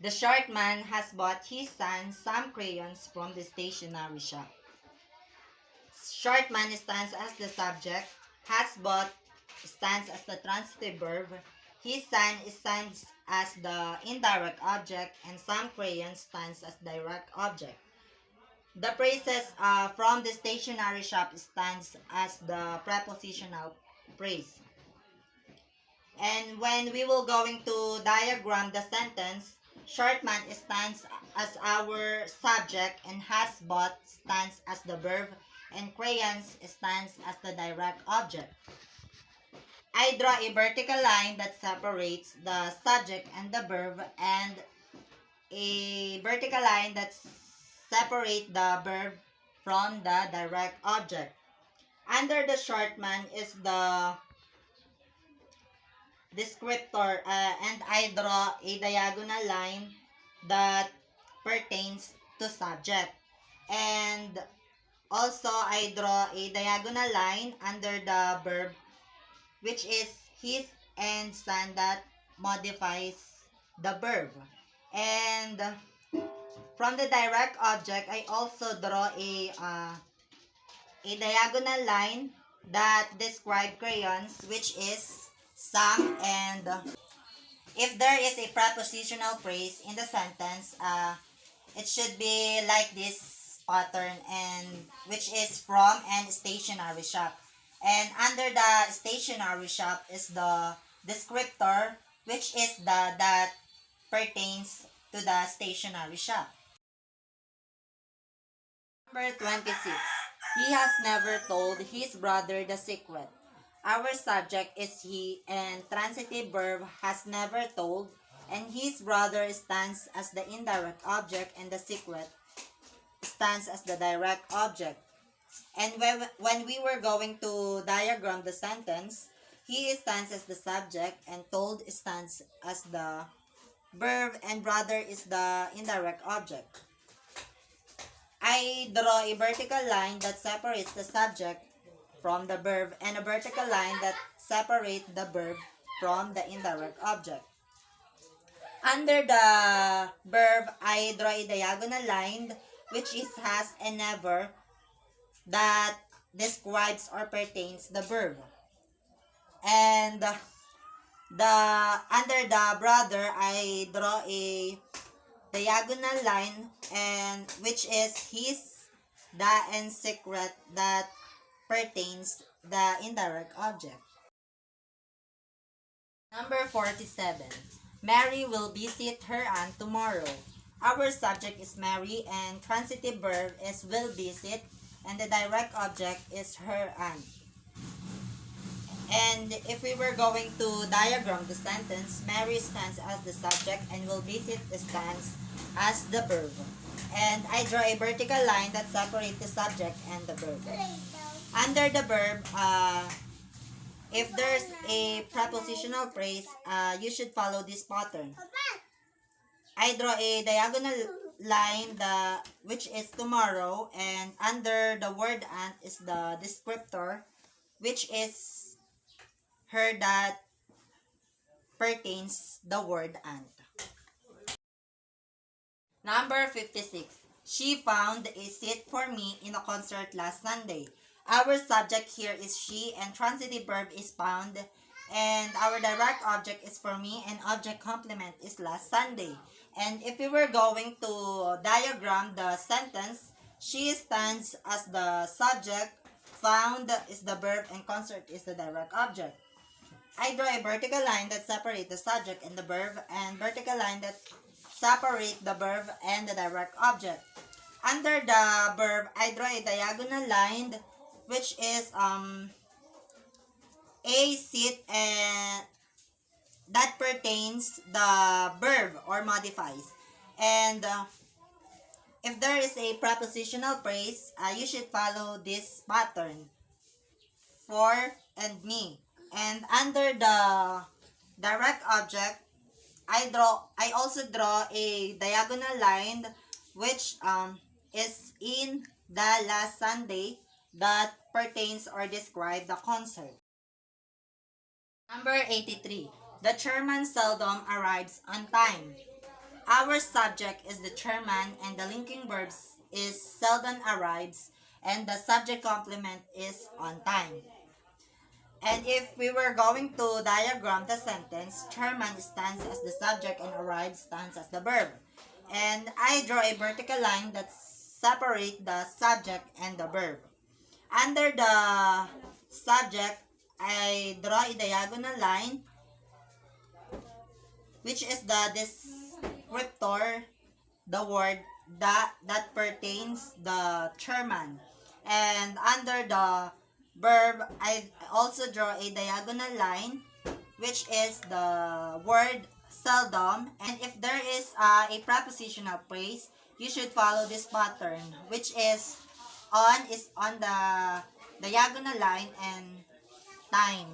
The short man has bought his son some crayons from the stationery shop. Short man stands as the subject. Has bought stands as the transitive verb. His son stands as the indirect object, and some crayons stands as direct object. The phrases from the stationery shop stands as the prepositional phrase. And when we will going to diagram the sentence, short man stands as our subject, and has bought stands as the verb, and crayons stands as the direct object. I draw a vertical line that separates the subject and the verb, and a vertical line that separates the verb from the direct object. Under the short man is the descriptor, and I draw a diagonal line that pertains to subject. And also, I draw a diagonal line under the verb, which is his and son, that modifies the verb. And from the direct object, I also draw a diagonal line that describe crayons, which is some. And if there is a prepositional phrase in the sentence, it should be like this pattern, and which is from and stationery shop. And under the stationery shop is the descriptor, which is the that pertains to the stationery shop. Number 26. He has never told his brother the secret. Our subject is he, and transitive verb has never told, and his brother stands as the indirect object, and the secret stands as the direct object. And when we were going to diagram the sentence, he stands as the subject, and told stands as the verb, and brother is the indirect object. I draw a vertical line that separates the subject from the verb, and a vertical line that separates the verb from the indirect object. Under the verb, I draw a diagonal line which is has and never, that describes or pertains the verb. And under the brother, I draw a diagonal line, and which is his, the, and secret, that pertains the indirect object. Number 47. Mary will visit her aunt tomorrow. Our subject is Mary, and transitive verb is will visit, and the direct object is her aunt. And if we were going to diagram the sentence, Mary stands as the subject, and will visit stands as the verb. And I draw a vertical line that separates the subject and the verb. Under the verb, if there's a prepositional phrase, you should follow this pattern. I draw a diagonal line which is tomorrow, and under the word aunt is the descriptor, which is her, that pertains the word aunt. Number 56. She found a seat for me in a concert last Sunday. Our subject here is she, and transitive verb is found, and our direct object is for me, and object complement is last Sunday. And if we were going to diagram the sentence, she stands as the subject, found is the verb, and concert is the direct object. I draw a vertical line that separates the subject and the verb, and vertical line that separate the verb and the direct object. Under the verb, I draw a diagonal line which is a seat, and that pertains the verb or modifies. And if there is a prepositional phrase, you should follow this pattern: for and me. And under the direct object, I also draw a diagonal line which is in the last Sunday, that pertains or describe the concert. Number 83. The chairman seldom arrives on time. Our subject is determined and the linking verbs is seldom arrives and the subject complement is on time. And if we were going to diagram the sentence, chairman stands as the subject and arrives stands as the verb. And I draw a vertical line that separates the subject and the verb. Under the subject, I draw a diagonal line which is the descriptor, the word that pertains the chairman. And under the verb, I also draw a diagonal line which is the word seldom. And if there is a prepositional phrase, you should follow this pattern, which is on the diagonal line and time.